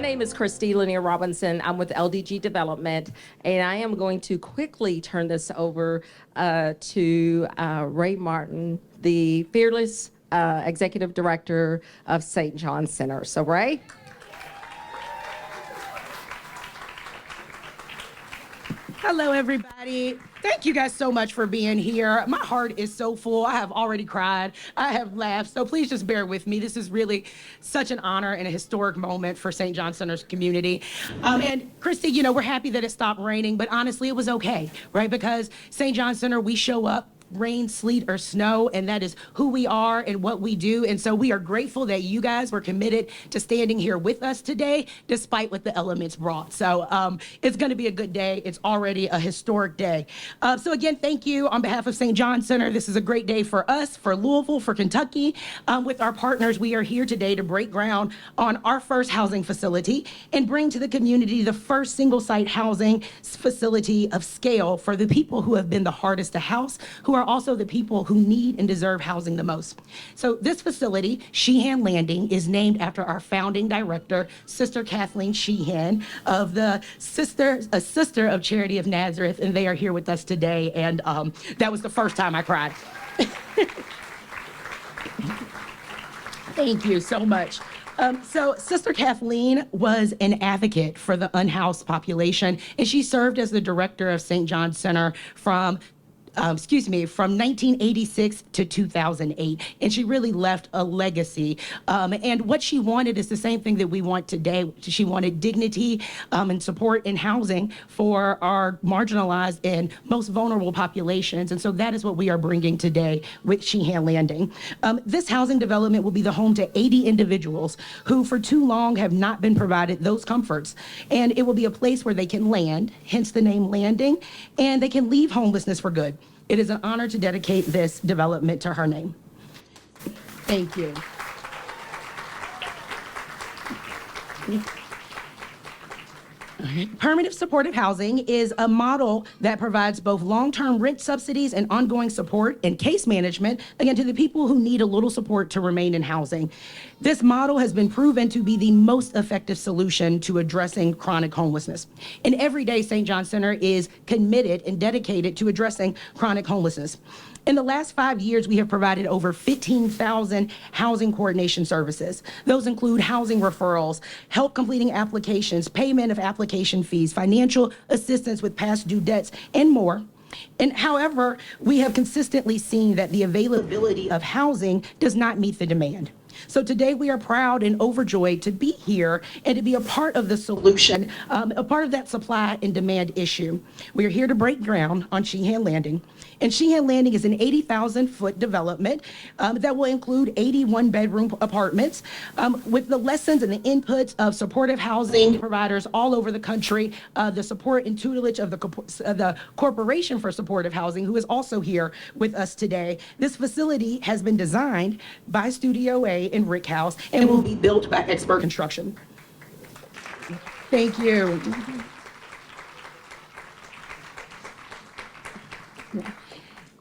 My name is Christy Lanier Robinson. I'm with LDG Development, and I am going to quickly turn this over to Ray Martin, the fearless Executive Director of St. John Center. So, Ray? Hello, everybody. Thank you guys so much for being here. My heart is so full. I have already cried. I have laughed. So please just bear with me. This is really such an honor and a historic moment for St. John Center's community. And Christy, you know, we're happy that it stopped raining, but honestly, it was okay, right? Because St. John Center, we show up rain, sleet, or snow, and that is who we are and what we do. And so we are grateful that you guys were committed to standing here with us today, despite what the elements brought. So it's going to be a good day. It's already a historic day. So again, thank you on behalf of St. John Center. This is a great day for us, for Louisville, for Kentucky. With our partners, we are here today to break ground on our first housing facility and bring to the community the first single-site housing facility of scale for the people who have been the hardest to house, who are also the people who need and deserve housing the most. So this facility, Sheehan Landing, is named after our founding director, Sister Kathleen Sheehan, of the Sister of Charity of Nazareth, and they are here with us today, and that was the first time I cried. Thank you so much. So Sister Kathleen was an advocate for the unhoused population, and she served as the director of St. John Center from 1986 to 2008. And she really left a legacy. And what she wanted is the same thing that we want today. She wanted dignity and support in housing for our marginalized and most vulnerable populations. And so that is what we are bringing today with Sheehan Landing. This housing development will be the home to 80 individuals who for too long have not been provided those comforts. And it will be a place where they can land, hence the name Landing, and they can leave homelessness for good. It is an honor to dedicate this development to her name. Thank you. Permanent supportive housing is a model that provides both long-term rent subsidies and ongoing support and case management, again, to the people who need a little support to remain in housing. This model has been proven to be the most effective solution to addressing chronic homelessness. And every day, St. John Center is committed and dedicated to addressing chronic homelessness. In the last 5 years, we have provided over 15,000 housing coordination services. Those include housing referrals, help completing applications, payment of application fees, financial assistance with past due debts, and more. And however, we have consistently seen that the availability of housing does not meet the demand. So today we are proud and overjoyed to be here and to be a part of the solution, a part of that supply and demand issue. We are here to break ground on Sheehan Landing. And Sheehan Landing is an 80,000-foot development that will include 81 bedroom apartments with the lessons and the inputs of supportive housing providers all over the country, the support and tutelage of the Corporation for Supportive Housing, who is also here with us today. This facility has been designed by Studio A and Rick House and will be built by Expert Construction. Thank you.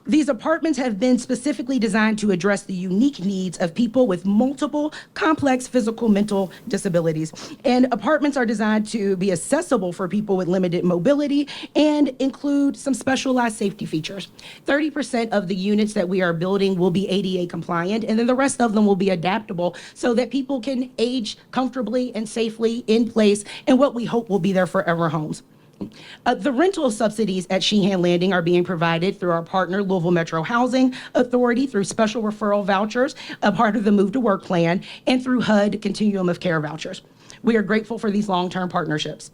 These apartments have been specifically designed to address the unique needs of people with multiple complex physical, mental disabilities. And apartments are designed to be accessible for people with limited mobility and include some specialized safety features. 30% of the units that we are building will be ADA compliant, and then the rest of them will be adaptable so that people can age comfortably and safely in place in what we hope will be their forever homes. The rental subsidies at Sheehan Landing are being provided through our partner, Louisville Metro Housing Authority, through special referral vouchers, a part of the Move to Work plan, and through HUD Continuum of Care vouchers. We are grateful for these long-term partnerships.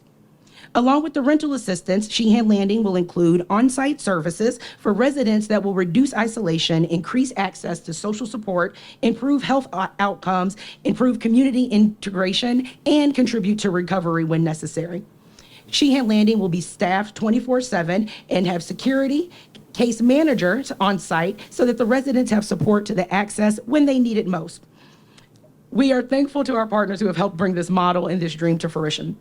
Along with the rental assistance, Sheehan Landing will include on-site services for residents that will reduce isolation, increase access to social support, improve health outcomes, improve community integration, and contribute to recovery when necessary. Sheehan Landing will be staffed 24/7 and have security, case managers on site so that the residents have support to the access when they need it most. We are thankful to our partners who have helped bring this model and this dream to fruition.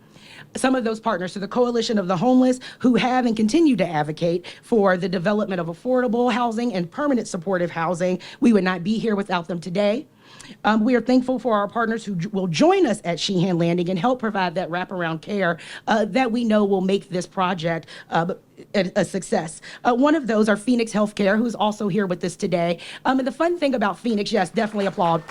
some of those partners, to the Coalition of the Homeless, who have and continue to advocate for the development of affordable housing and permanent supportive housing. We would not be here without them today. We are thankful for our partners who will join us at Sheehan Landing and help provide that wraparound care that we know will make this project a success. One of those are Phoenix Healthcare, who's also here with us today. And the fun thing about Phoenix, yes, definitely applaud.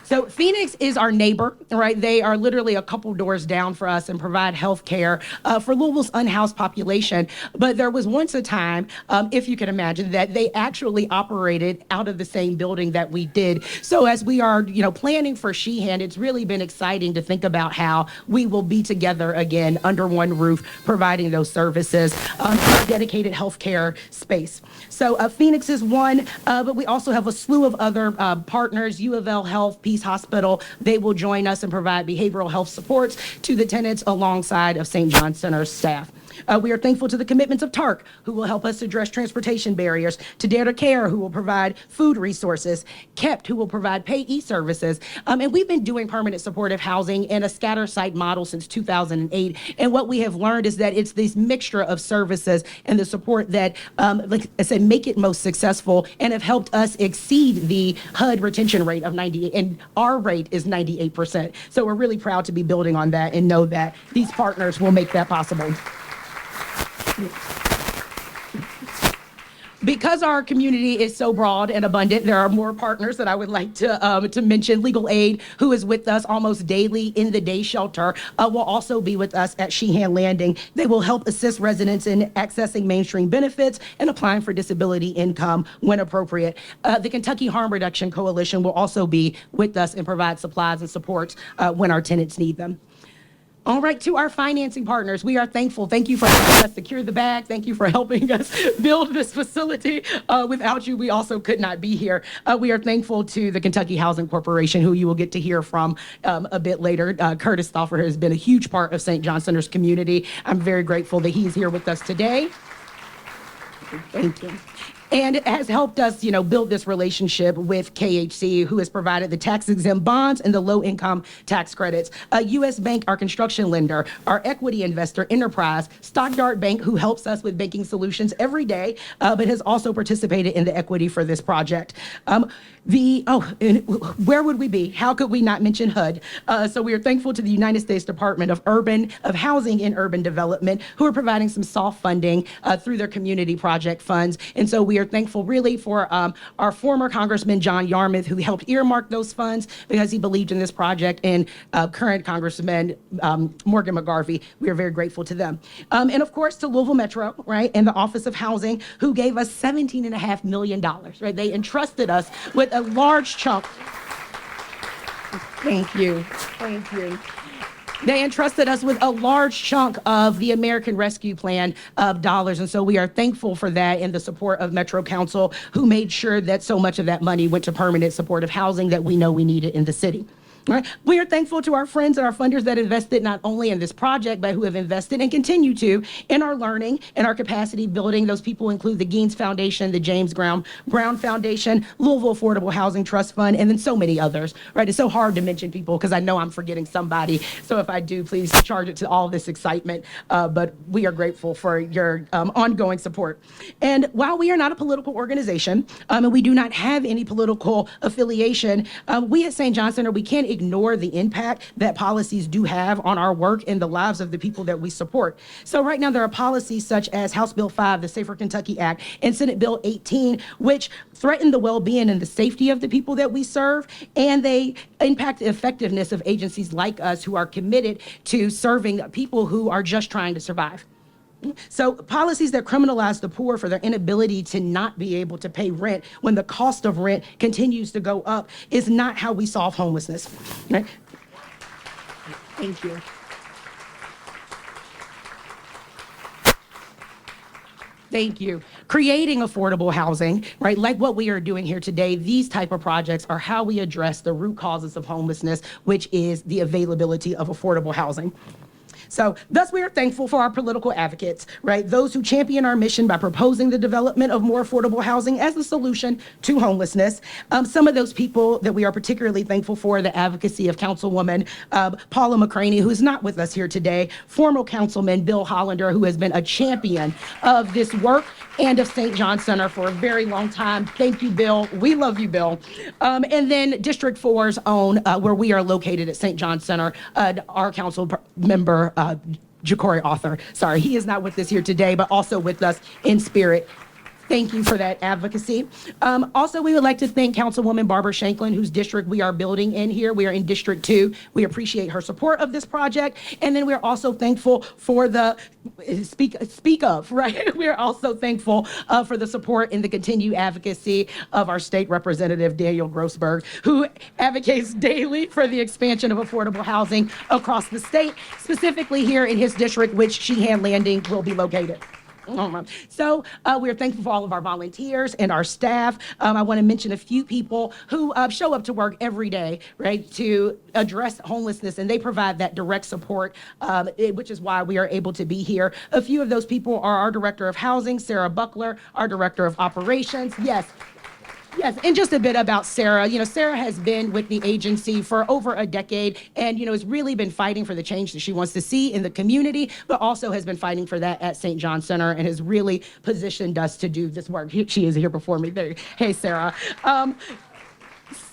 So Phoenix is our neighbor, right? They are literally a couple doors down for us and provide health care for Louisville's unhoused population. But there was once a time, if you can imagine, that they actually operated out of the same building that we did. So as we are, planning for Sheehan, it's really been exciting to think about how we will be together again under one roof, providing those services, a dedicated healthcare space. So Phoenix is one, but we also have a slew of other partners, U of L Health, Peace Hospital. They will join us and provide behavioral health supports to the tenants alongside of St. John Center's staff. We are thankful to the commitments of TARC, who will help us address transportation barriers, to Dare to Care, who will provide food resources, KEPT, who will provide payee services. And we've been doing permanent supportive housing in a scatter site model since 2008. And what we have learned is that it's this mixture of services and the support that, like I said, make it most successful and have helped us exceed the HUD retention rate of 98, and our rate is 98%. So we're really proud to be building on that and know that these partners will make that possible. Because our community is so broad and abundant, there are more partners that I would like to mention. Legal Aid, who is with us almost daily in the day shelter, will also be with us at Sheehan Landing. They will help assist residents in accessing mainstream benefits and applying for disability income when appropriate. The Kentucky Harm Reduction Coalition will also be with us and provide supplies and supports when our tenants need them. All right, to our financing partners, we are thankful. Thank you for helping us secure the bag. Thank you for helping us build this facility. Without you, we also could not be here. We are thankful to the Kentucky Housing Corporation, who you will get to hear from a bit later. Curtis Stauffer has been a huge part of St. John Center's community. I'm very grateful that he's here with us today. Thank you. And it has helped us, build this relationship with KHC, who has provided the tax-exempt bonds and the low-income tax credits. U.S. Bank, our construction lender, our equity investor, Enterprise, Stockyard Bank, who helps us with banking solutions every day, but has also participated in the equity for this project. Where would we be? How could we not mention HUD? So we are thankful to the United States Department of Housing and Urban Development, who are providing some soft funding through their community project funds. And so we are thankful really for our former Congressman John Yarmouth, who helped earmark those funds because he believed in this project, and current Congressman Morgan McGarvey. We are very grateful to them. And of course to Louisville Metro, right, and the Office of Housing, who gave us $17.5 million, right? They entrusted us with a large chunk. Thank you. Thank you. They entrusted us with a large chunk of the American Rescue Plan dollars, and so we are thankful for that and the support of Metro Council, who made sure that so much of that money went to permanent supportive housing that we know we needed in the city. Right. We are thankful to our friends and our funders that invested not only in this project, but who have invested and continue to in our learning and our capacity building. Those people include the Gaines Foundation, the James Brown Foundation, Louisville Affordable Housing Trust Fund, and then so many others. Right. It's so hard to mention people because I know I'm forgetting somebody. So if I do, please charge it to all this excitement. But we are grateful for your ongoing support. And while we are not a political organization, and we do not have any political affiliation, we at St. John Center, we can't ignore the impact that policies do have on our work and the lives of the people that we support. So right now there are policies such as House Bill 5, the Safer Kentucky Act, and Senate Bill 18, which threaten the well-being and the safety of the people that we serve, and they impact the effectiveness of agencies like us who are committed to serving people who are just trying to survive. So policies that criminalize the poor for their inability to not be able to pay rent when the cost of rent continues to go up is not how we solve homelessness. Right? Thank you. Thank you. Creating affordable housing, right, like what we are doing here today, these type of projects are how we address the root causes of homelessness, which is the availability of affordable housing. So thus we are thankful for our political advocates, right? Those who champion our mission by proposing the development of more affordable housing as the solution to homelessness. Some of those people that we are particularly thankful for, the advocacy of Councilwoman Paula McCraney, who is not with us here today, former Councilman Bill Hollander, who has been a champion of this work and of St. John Center for a very long time. Thank you, Bill. We love you, Bill. And then District 4's own, where we are located at St. John Center, our council member, Ja'Cory Author. Sorry, he is not with us here today, but also with us in spirit. Thank you for that advocacy. Also, we would like to thank Councilwoman Barbara Shanklin, whose district we are building in here. We are in District 2. We appreciate her support of this project. And then we're also thankful for the speak of, right? We're also thankful for the support and the continued advocacy of our state representative, Daniel Grossberg, who advocates daily for the expansion of affordable housing across the state, specifically here in his district, which Sheehan Landings will be located. So we're thankful for all of our volunteers and our staff. I want to mention a few people who show up to work every day, right, to address homelessness, and they provide that direct support, which is why we are able to be here. A few of those people are our Director of Housing, Sarah Buckler, our Director of Operations. Yes, and just a bit about Sarah. Sarah has been with the agency for over a decade and, has really been fighting for the change that she wants to see in the community, but also has been fighting for that at St. John Center and has really positioned us to do this work. She is here before me. There. Hey, Sarah.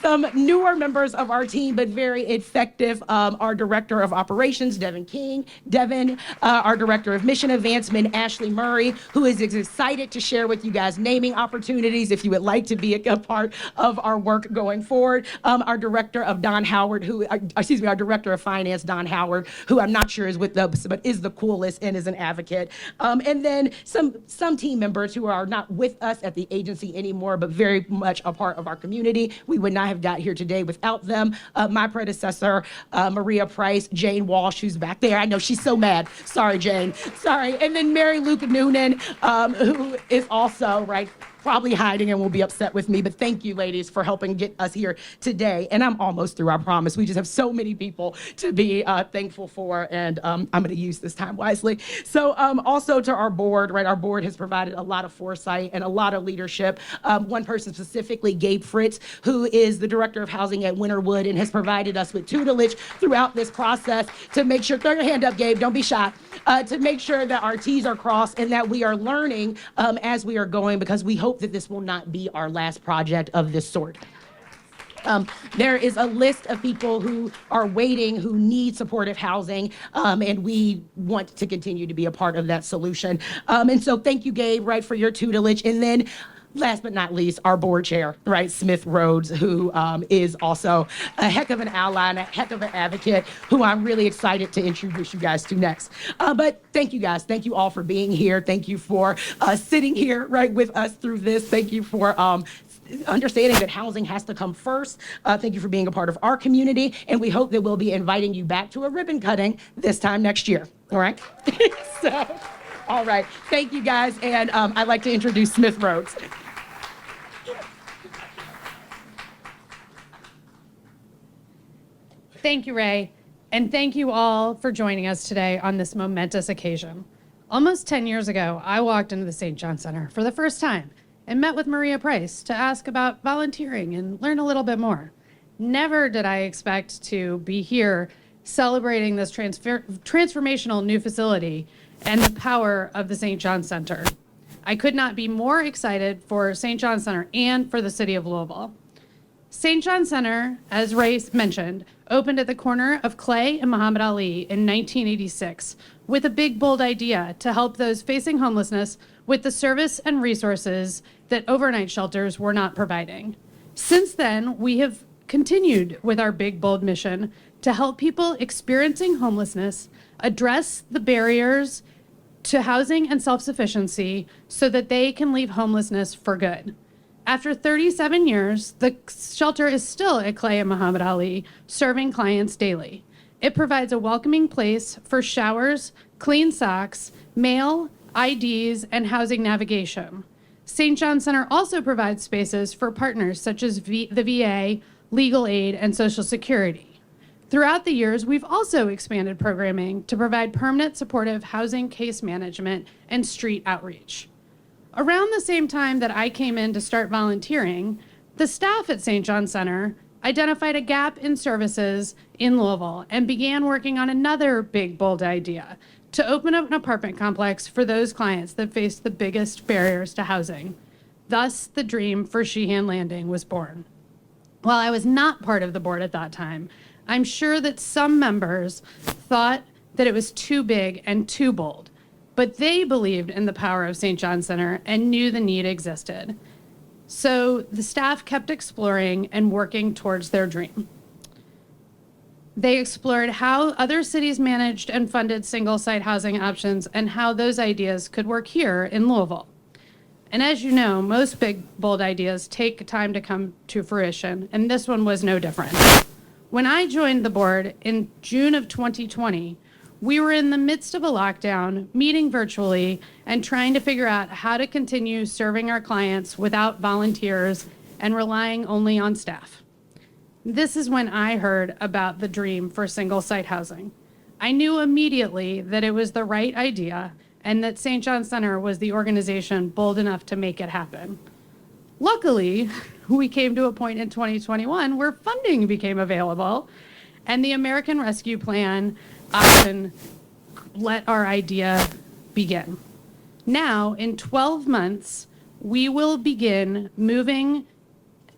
Some newer members of our team, but very effective, our Director of Operations, Devin King. Devin, our Director of Mission Advancement, Ashley Murray, who is excited to share with you guys naming opportunities if you would like to be a part of our work going forward. Our Director of Don Howard, our Director of Finance, Don Howard, who I'm not sure is with us, but is the coolest and is an advocate. And then some team members who are not with us at the agency anymore, but very much a part of our community. We would not have got here today without them. My predecessor, Maria Price, Jane Walsh, who's back there. I know she's so mad. Sorry, Jane. Sorry. And then Mary Luke Noonan, who is also, right, probably hiding and will be upset with me, but thank you, ladies, for helping get us here today. And I'm almost through, I promise. We just have so many people to be thankful for, and I'm going to use this time wisely. So also to our board, right, our board has provided a lot of foresight and a lot of leadership. One person specifically, Gabe Fritz, who is the Director of Housing at Winterwood and has provided us with tutelage throughout this process to make sure, throw your hand up, Gabe, don't be shy, to make sure that our T's are crossed and that we are learning as we are going, because we hope that this will not be our last project of this sort. There is a list of people who are waiting, who need supportive housing, and we want to continue to be a part of that solution. And so thank you, Gabe, right, for your tutelage. And then last but not least, our board chair, right, Smith Rhodes, who is also a heck of an ally and a heck of an advocate, who I'm really excited to introduce you guys to next. But thank you, guys. Thank you all for being here. Thank you for sitting here, right, with us through this. Thank you for understanding that housing has to come first. Thank you for being a part of our community, and we hope that we'll be inviting you back to a ribbon cutting this time next year. All right? All right. Thank you, guys, and I'd like to introduce Smith Rhodes. Thank you, Ray, and thank you all for joining us today on this momentous occasion. Almost 10 years ago, I walked into the St. John Center for the first time and met with Maria Price to ask about volunteering and learn a little bit more. Never did I expect to be here celebrating this transformational new facility and the power of the St. John Center. I could not be more excited for St. John Center and for the city of Louisville. St. John Center, as Ray mentioned, opened at the corner of Clay and Muhammad Ali in 1986 with a big, bold idea to help those facing homelessness with the service and resources that overnight shelters were not providing. Since then, we have continued with our big, bold mission to help people experiencing homelessness address the barriers to housing and self-sufficiency so that they can leave homelessness for good. After 37 years, the shelter is still at Clay and Muhammad Ali, serving clients daily. It provides a welcoming place for showers, clean socks, mail, IDs, and housing navigation. St. John Center also provides spaces for partners such as the VA, legal aid, and Social Security. Throughout the years, we've also expanded programming to provide permanent supportive housing case management and street outreach. Around the same time that I came in to start volunteering, the staff at St. John Center identified a gap in services in Louisville and began working on another big, bold idea to open up an apartment complex for those clients that faced the biggest barriers to housing. Thus, the dream for Sheehan Landing was born. While I was not part of the board at that time, I'm sure that some members thought that it was too big and too bold, but they believed in the power of St. John Center and knew the need existed. So the staff kept exploring and working towards their dream. They explored how other cities managed and funded single-site housing options and how those ideas could work here in Louisville. And as you know, most big, bold ideas take time to come to fruition, and this one was no different. When I joined the board in June of 2020, we were in the midst of a lockdown, meeting virtually, and trying to figure out how to continue serving our clients without volunteers and relying only on staff. This is when I heard about the dream for single-site housing. I knew immediately that it was the right idea and that St. John Center was the organization bold enough to make it happen. Luckily, we came to a point in 2021 where funding became available, and the American Rescue Plan option let our idea begin. Now, in 12 months, we will begin moving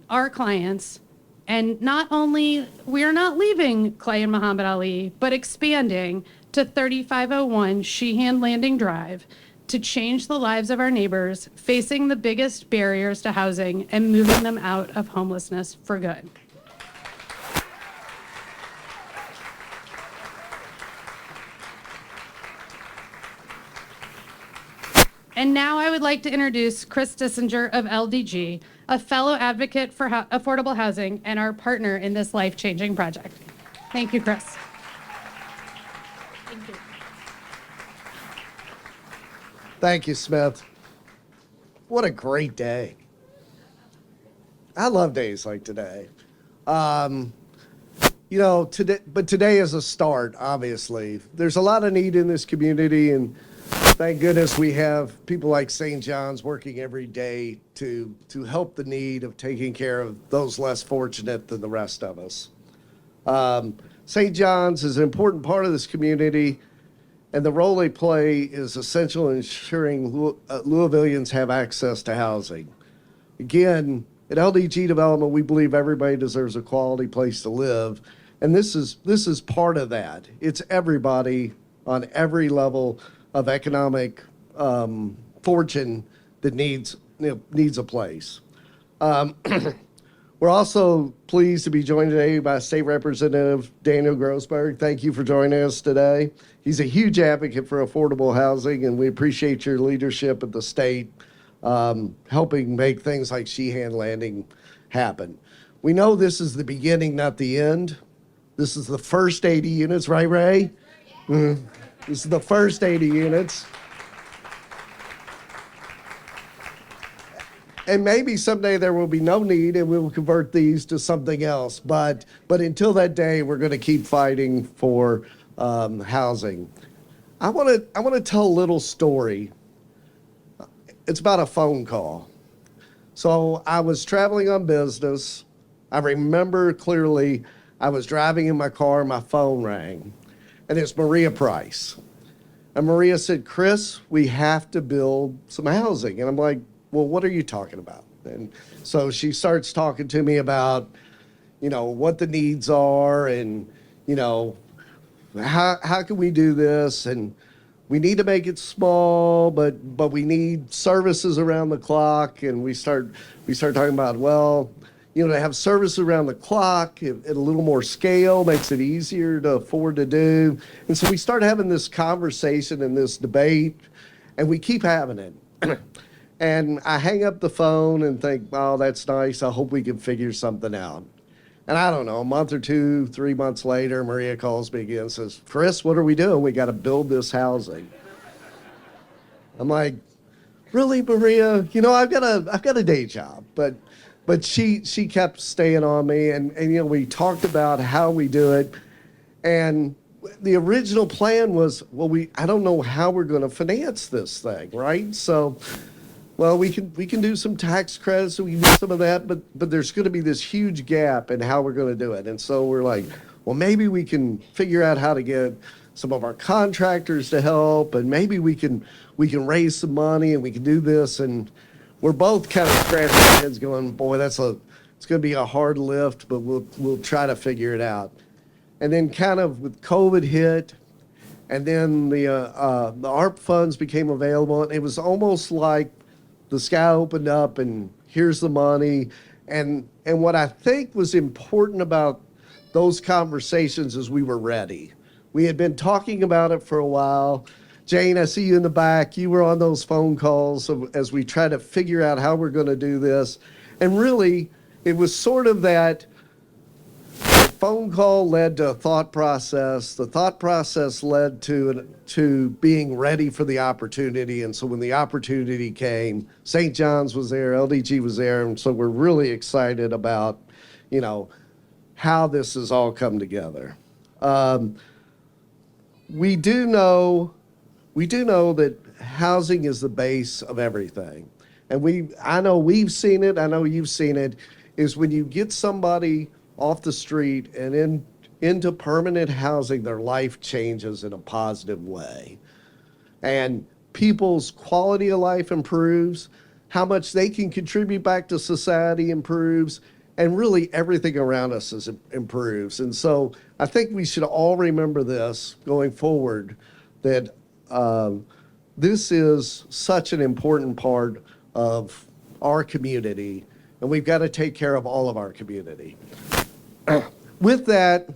our clients, and not only, we are not leaving Clay and Muhammad Ali, but expanding to 3501 Sheehan Landing Drive to change the lives of our neighbors facing the biggest barriers to housing and moving them out of homelessness for good. And now I would like to introduce Chris Dissinger of LDG, a fellow advocate for affordable housing and our partner in this life-changing project. Thank you, Chris. Thank you. Thank you, Smith. What a great day. I love days like today. Today is a start, obviously. There's a lot of need in this community, and thank goodness we have people like St. John's working every day to help the need of taking care of those less fortunate than the rest of us. St. John's is an important part of this community, and the role they play is essential in ensuring Louisvillians have access to housing. Again, at LDG Development, we believe everybody deserves a quality place to live, and this is part of that. It's everybody on every level of economic fortune that needs a place. We're also pleased to be joined today by State Representative Daniel Grossberg. Thank you for joining us today. He's a huge advocate for affordable housing, and we appreciate your leadership at the state, helping make things like Sheehan Landing happen. We know this is the beginning, not the end. This is the first 80 units, right, Ray? This is the first 80 units. And maybe someday there will be no need and we will convert these to something else. But until that day, we're going to keep fighting for housing. I want to tell a little story. It's about a phone call. So I was traveling on business. I remember clearly I was driving in my car, my phone rang, and it's Maria Price. And Maria said, "Chris, we have to build some housing." And I'm like, "Well, what are you talking about?" And so she starts talking to me about, what the needs are and, how can we do this? And we need to make it small, but we need services around the clock. And we start talking about, to have services around the clock at a little more scale makes it easier to afford to do. And so we start having this conversation and this debate, and we keep having it. And I hang up the phone and think, "Oh, that's nice. I hope we can figure something out." And I don't know, a month or 2, 3 months later, Maria calls me again and says, "Chris, what are we doing? We got to build this housing." I'm like, "Really, Maria? I've got a day job." But she kept staying on me, and we talked about how we do it. And the original plan was, well, I don't know how we're going to finance this thing, right? So, well, we can do some tax credits, so we can do some of that, but there's going to be this huge gap in how we're going to do it. And so we're like, well, maybe we can figure out how to get some of our contractors to help, and maybe we can raise some money and we can do this. And we're both kind of scratching our heads going, boy, it's going to be a hard lift, but we'll try to figure it out. And then kind of with COVID hit, and then the ARP funds became available, and it was almost like the sky opened up and here's the money. And what I think was important about those conversations is we were ready. We had been talking about it for a while. Jane, I see you in the back. You were on those phone calls as we try to figure out how we're going to do this. And really, it was sort of that phone call led to a thought process. The thought process led to being ready for the opportunity. And so when the opportunity came, St. John's was there, LDG was there. And so we're really excited about, how this has all come together. We do know that housing is the base of everything. And I know we've seen it, I know you've seen it, is when you get somebody off the street and into permanent housing, their life changes in a positive way. And people's quality of life improves, how much they can contribute back to society improves, and really everything around us improves. And so I think we should all remember this going forward, that this is such an important part of our community, and we've got to take care of all of our community. With that,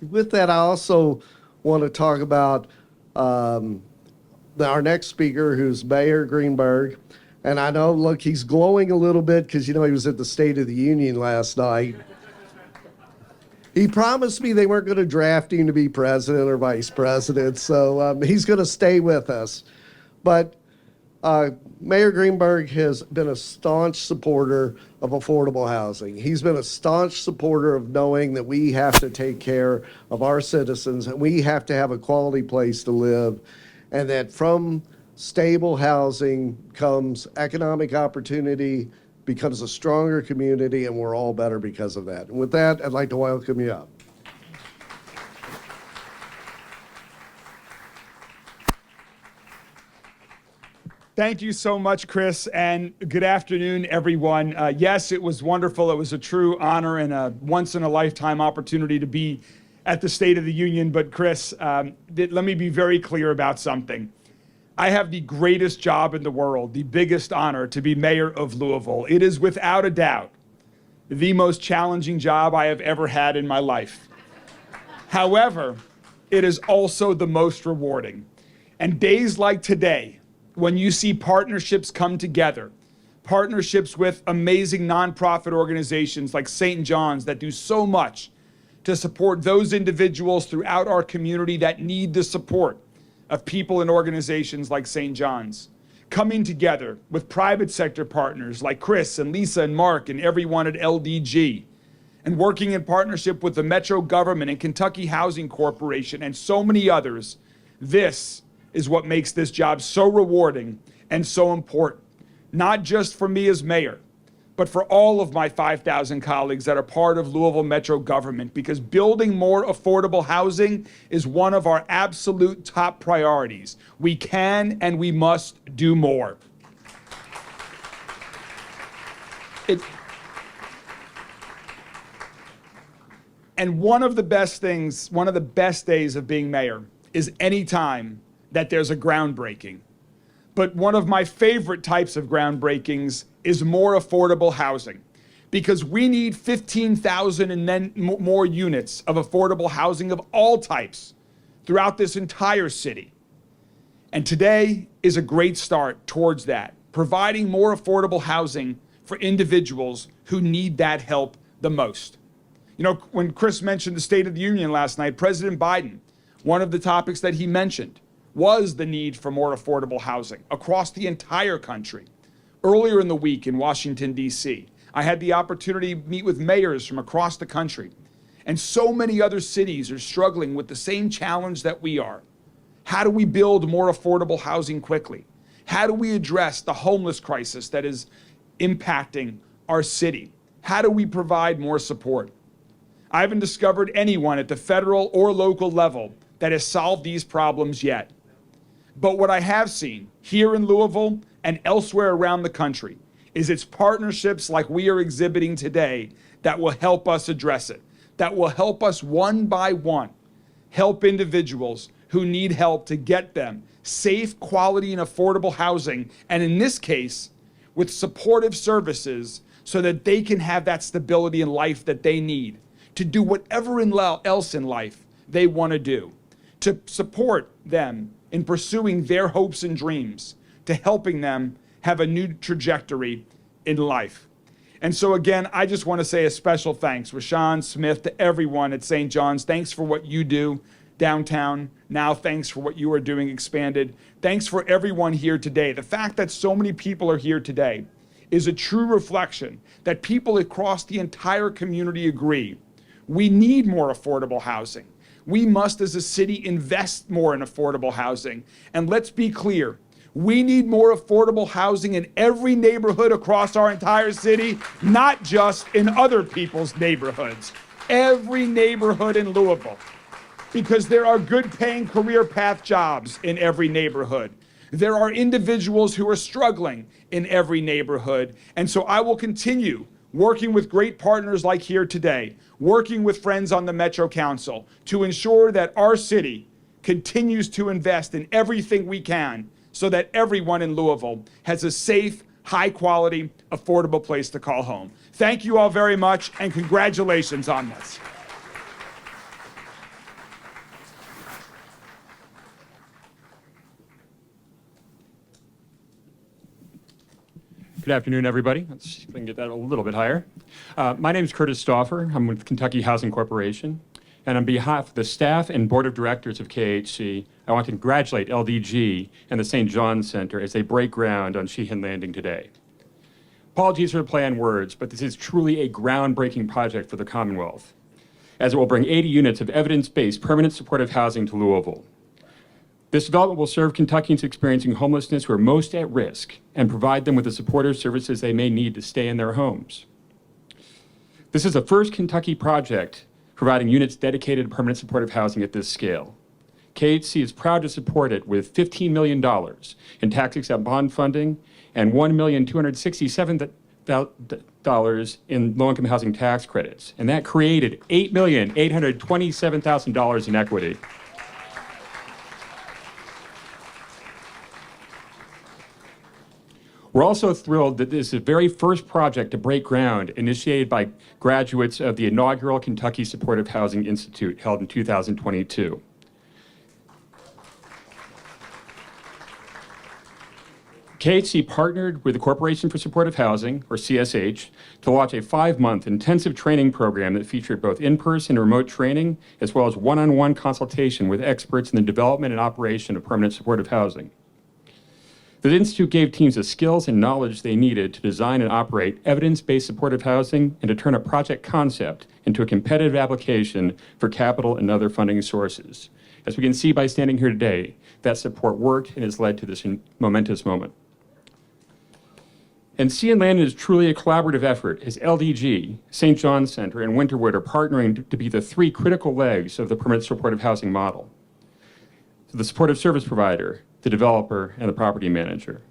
I also want to talk about our next speaker, who's Mayor Greenberg. And I know, look, he's glowing a little bit because, he was at the State of the Union last night. He promised me they weren't going to draft him to be president or vice president, so he's going to stay with us. But Mayor Greenberg has been a staunch supporter of affordable housing. He's been a staunch supporter of knowing that we have to take care of our citizens and we have to have a quality place to live, and that from stable housing comes economic opportunity, becomes a stronger community, and we're all better because of that. And with that, I'd like to welcome you up. Thank you so much, Chris, and good afternoon, everyone. Yes, it was wonderful. It was a true honor and a once-in-a-lifetime opportunity to be at the State of the Union. But Chris, let me be very clear about something. I have the greatest job in the world, the biggest honor, to be mayor of Louisville. It is without a doubt the most challenging job I have ever had in my life. However, it is also the most rewarding. And days like today, when you see partnerships come together, partnerships with amazing nonprofit organizations like St. John's that do so much to support those individuals throughout our community that need the support of people and organizations like St. John's, coming together with private sector partners like Chris and Lisa and Mark and everyone at LDG, and working in partnership with the Metro government and Kentucky Housing Corporation and so many others. This is what makes this job so rewarding and so important, not just for me as mayor, but for all of my 5,000 colleagues that are part of Louisville Metro government, because building more affordable housing is one of our absolute top priorities. We can and we must do more. And one of the best days of being mayor is any time that there's a groundbreaking. But one of my favorite types of groundbreakings is more affordable housing, because we need 15,000 and then more units of affordable housing of all types throughout this entire city. And today is a great start towards that, providing more affordable housing for individuals who need that help the most. When Chris mentioned the State of the Union last night, President Biden, one of the topics that he mentioned was the need for more affordable housing across the entire country. Earlier in the week in Washington, D.C., I had the opportunity to meet with mayors from across the country, And so many other cities are struggling with the same challenge that we are. How do we build more affordable housing quickly? How do we address the homeless crisis that is impacting our city? How do we provide more support? I haven't discovered anyone at the federal or local level that has solved these problems yet. But what I have seen here in Louisville and elsewhere around the country is it's partnerships like we are exhibiting today that will help us address it, that will help us one by one help individuals who need help to get them safe, quality, and affordable housing, and in this case, with supportive services so that they can have that stability in life that they need to do whatever else in life they want to do, to support them in pursuing their hopes and dreams, to helping them have a new trajectory in life. And so again, I just want to say a special thanks, Rashawn Smith, to everyone at St. John's. Thanks for what you do downtown. Now thanks for what you are doing expanded. Thanks for everyone here today. The fact that so many people are here today is a true reflection that people across the entire community agree. We need more affordable housing. We must, as a city, invest more in affordable housing. And let's be clear, we need more affordable housing in every neighborhood across our entire city, not just in other people's neighborhoods. Every neighborhood in Louisville, because there are good paying career path jobs in every neighborhood. There are individuals who are struggling in every neighborhood. And so I will continue working with great partners like here today, working with friends on the Metro Council to ensure that our city continues to invest in everything we can so that everyone in Louisville has a safe, high-quality, affordable place to call home. Thank you all very much, and congratulations on this. Good afternoon, everybody. Let's see if I can get that a little bit higher. My name is Curtis Stauffer. I'm with Kentucky Housing Corporation. And on behalf of the staff and board of directors of KHC, I want to congratulate LDG and the St. John's Center as they break ground on Sheehan Landing today. Apologies for the play on words, but this is truly a groundbreaking project for the Commonwealth, as it will bring 80 units of evidence-based permanent supportive housing to Louisville. This development will serve Kentuckians experiencing homelessness who are most at risk and provide them with the supportive services they may need to stay in their homes. This is the first Kentucky project providing units dedicated to permanent supportive housing at this scale. KHC is proud to support it with $15 million in tax-exempt bond funding and $1,267,000 in low-income housing tax credits. And that created $8,827,000 in equity. We're also thrilled that this is the very first project to break ground initiated by graduates of the inaugural Kentucky Supportive Housing Institute held in 2022. KHC partnered with the Corporation for Supportive Housing, or CSH, to launch a 5-month intensive training program that featured both in-person and remote training, as well as one-on-one consultation with experts in the development and operation of permanent supportive housing. The Institute gave teams the skills and knowledge they needed to design and operate evidence-based supportive housing and to turn a project concept into a competitive application for capital and other funding sources. As we can see by standing here today, that support worked and has led to this momentous moment. And Sheehan Landings is truly a collaborative effort as LDG, St. John's Center, and Winterwood are partnering to be the 3 critical legs of the permanent supportive housing model. So the supportive service provider, the developer, and the property manager.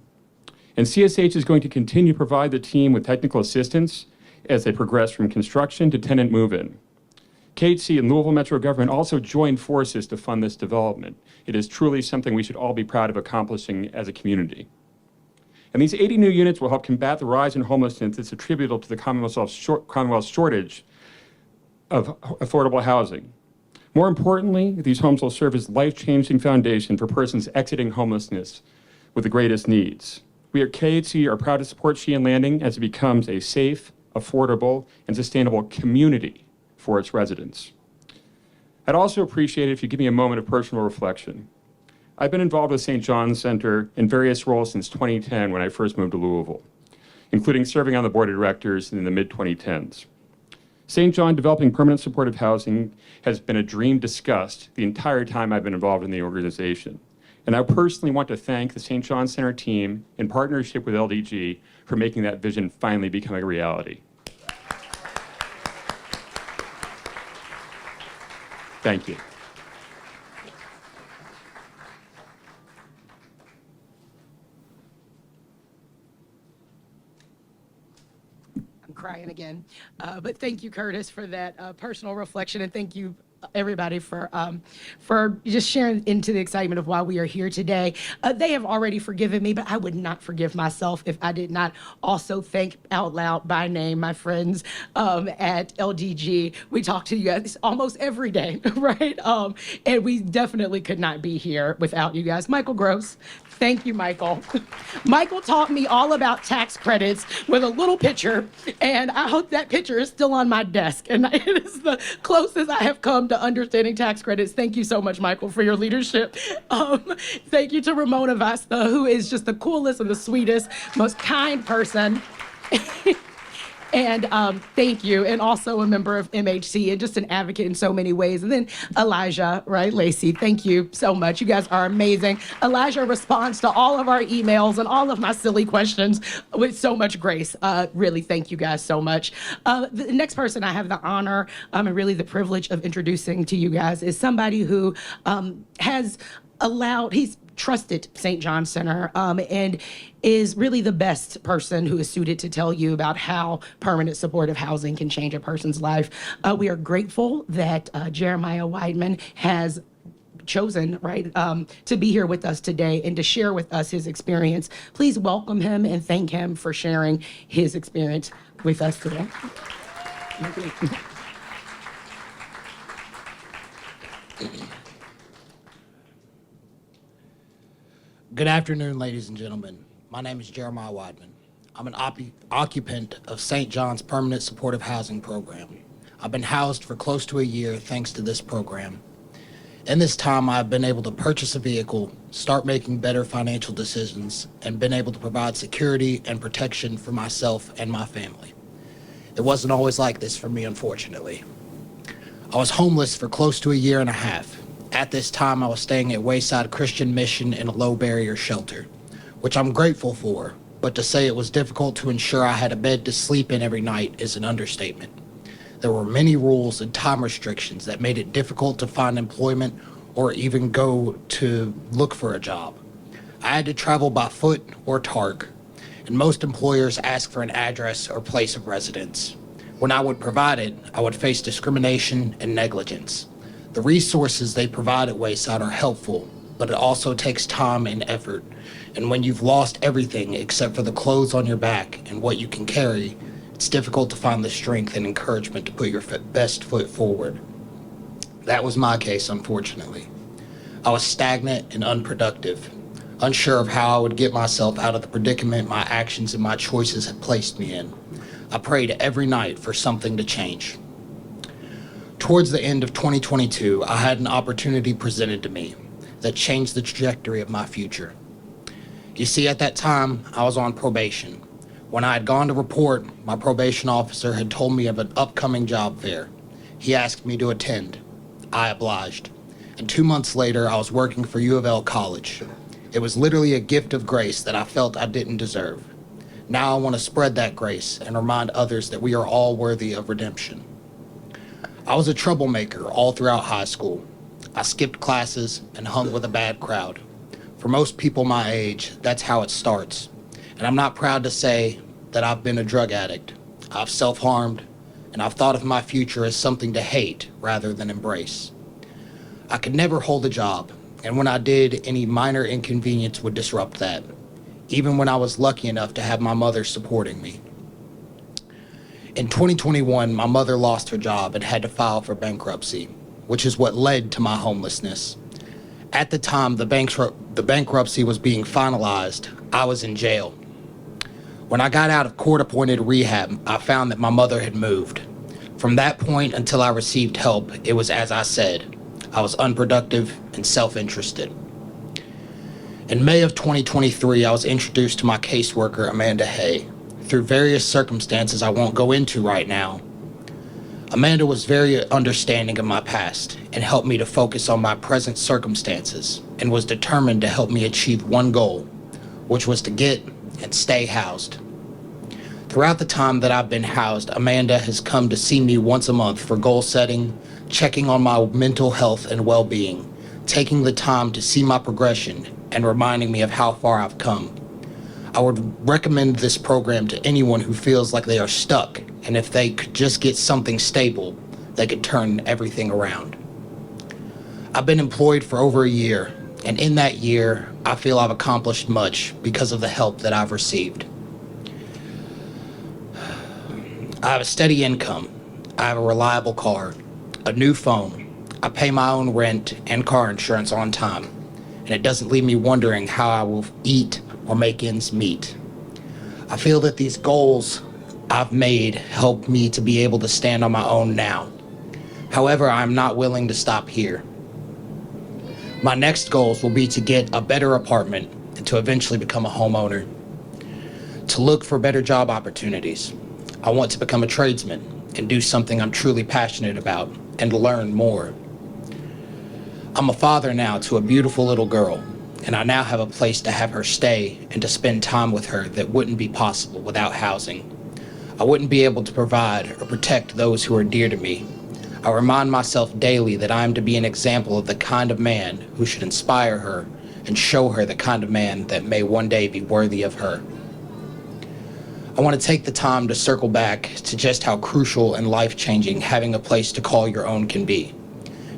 And CSH is going to continue to provide the team with technical assistance as they progress from construction to tenant move-in. KHC and Louisville Metro government also joined forces to fund this development. It is truly something we should all be proud of accomplishing as a community. And these 80 new units will help combat the rise in homelessness that's attributable to the Commonwealth's shortage of affordable housing. More importantly, these homes will serve as life-changing foundation for persons exiting homelessness with the greatest needs. We at KHC are proud to support Sheehan Landing as it becomes a safe, affordable, and sustainable community for its residents. I'd also appreciate it if you give me a moment of personal reflection. I've been involved with St. John's Center in various roles since 2010 when I first moved to Louisville, including serving on the board of directors in the mid-2010s. St. John developing permanent supportive housing has been a dream discussed the entire time I've been involved in the organization. And I personally want to thank the St. John Center team in partnership with LDG for making that vision finally become a reality. Thank you. I'm crying again. But thank you, Curtis, for that personal reflection, and thank you, everybody, for just sharing into the excitement of why we are here today. They have already forgiven me, but I would not forgive myself if I did not also thank out loud by name my friends at LDG. We talk to you guys almost every day, right? And we definitely could not be here without you guys. Michael Gross. Thank you, Michael. Michael taught me all about tax credits with a little picture, and I hope that picture is still on my desk. And it is the closest I have come to understanding tax credits. Thank you so much, Michael, for your leadership. Thank you to Ramona Vasta, who is just the coolest and the sweetest, most kind person. And thank you, and also a member of MHC and just an advocate in so many ways. And then Elijah, right, Lacey, thank you so much. You guys are amazing. Elijah responds to all of our emails and all of my silly questions with so much grace. Really, thank you guys so much. The next person I have the honor and really the privilege of introducing to you guys is somebody who he's trusted St. John Center and is really the best person who is suited to tell you about how permanent supportive housing can change a person's life. We are grateful that Jeremiah Weidman has chosen, right, to be here with us today and to share with us his experience. Please welcome him and thank him for sharing his experience with us today. Good afternoon, ladies and gentlemen. My name is Jeremiah Weidman. I'm an occupant of St. John's Permanent Supportive Housing Program. I've been housed for close to a year thanks to this program. In this time, I've been able to purchase a vehicle, start making better financial decisions, and been able to provide security and protection for myself and my family. It wasn't always like this for me, unfortunately. I was homeless for close to a year and a half. At this time, I was staying at Wayside Christian Mission in a low-barrier shelter, which I'm grateful for, but to say it was difficult to ensure I had a bed to sleep in every night is an understatement. There were many rules and time restrictions that made it difficult to find employment or even go to look for a job. I had to travel by foot or TARC, and most employers asked for an address or place of residence. When I would provide it, I would face discrimination and negligence. The resources they provide at Wayside are helpful, but it also takes time and effort. And when you've lost everything except for the clothes on your back and what you can carry, it's difficult to find the strength and encouragement to put your best foot forward. That was my case, unfortunately. I was stagnant and unproductive, unsure of how I would get myself out of the predicament my actions and my choices had placed me in. I prayed every night for something to change. Towards the end of 2022, I had an opportunity presented to me that changed the trajectory of my future. You see, at that time, I was on probation. When I had gone to report, my probation officer had told me of an upcoming job fair. He asked me to attend. I obliged. And 2 months later, I was working for U of L College. It was literally a gift of grace that I felt I didn't deserve. Now I want to spread that grace and remind others that we are all worthy of redemption. I was a troublemaker all throughout high school. I skipped classes and hung with a bad crowd. For most people my age, that's how it starts. And I'm not proud to say that I've been a drug addict. I've self-harmed, and I've thought of my future as something to hate rather than embrace. I could never hold a job, and when I did, any minor inconvenience would disrupt that, even when I was lucky enough to have my mother supporting me. In 2021, my mother lost her job and had to file for bankruptcy, which is what led to my homelessness. At the time the bankruptcy was being finalized, I was in jail. When I got out of court-appointed rehab, I found that my mother had moved. From that point until I received help, it was as I said. I was unproductive and self-interested. In May of 2023, I was introduced to my caseworker, Amanda Hay. Through various circumstances I won't go into right now, Amanda was very understanding of my past and helped me to focus on my present circumstances and was determined to help me achieve one goal, which was to get and stay housed. Throughout the time that I've been housed, Amanda has come to see me once a month for goal setting, checking on my mental health and well-being, taking the time to see my progression and reminding me of how far I've come. I would recommend this program to anyone who feels like they are stuck, and if they could just get something stable, they could turn everything around. I've been employed for over a year, and in that year, I feel I've accomplished much because of the help that I've received. I have a steady income, I have a reliable car, a new phone, I pay my own rent and car insurance on time, and it doesn't leave me wondering how I will eat or make ends meet. I feel that these goals I've made help me to be able to stand on my own now. However, I'm not willing to stop here. My next goals will be to get a better apartment and to eventually become a homeowner, to look for better job opportunities. I want to become a tradesman and do something I'm truly passionate about and learn more. I'm a father now to a beautiful little girl, and I now have a place to have her stay and to spend time with her that wouldn't be possible without housing. I wouldn't be able to provide or protect those who are dear to me. I remind myself daily that I am to be an example of the kind of man who should inspire her and show her the kind of man that may one day be worthy of her. I want to take the time to circle back to just how crucial and life-changing having a place to call your own can be.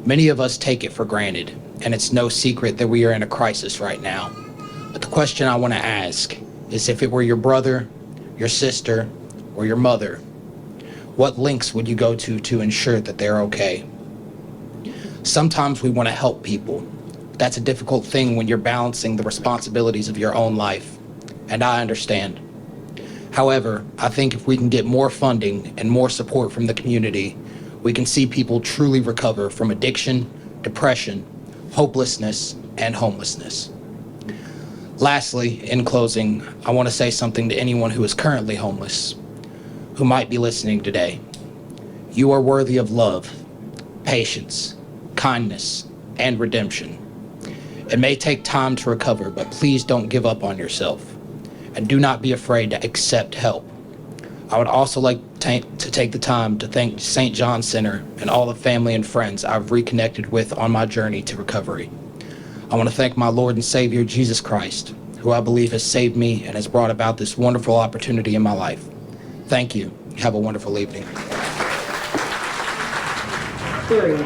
Many of us take it for granted, and it's no secret that we are in a crisis right now. But the question I want to ask is, if it were your brother, your sister, or your mother, what lengths would you go to ensure that they're okay? Sometimes we want to help people. That's a difficult thing when you're balancing the responsibilities of your own life, and I understand. However, I think if we can get more funding and more support from the community, we can see people truly recover from addiction, depression, hopelessness, and homelessness. Lastly, in closing, I want to say something to anyone who is currently homeless, who might be listening today. You are worthy of love, patience, kindness, and redemption. It may take time to recover, but please don't give up on yourself, and do not be afraid to accept help. I would also like to take the time to thank St. John Center and all the family and friends I've reconnected with on my journey to recovery. I want to thank my Lord and Savior, Jesus Christ, who I believe has saved me and has brought about this wonderful opportunity in my life. Thank you. Have a wonderful evening. Period.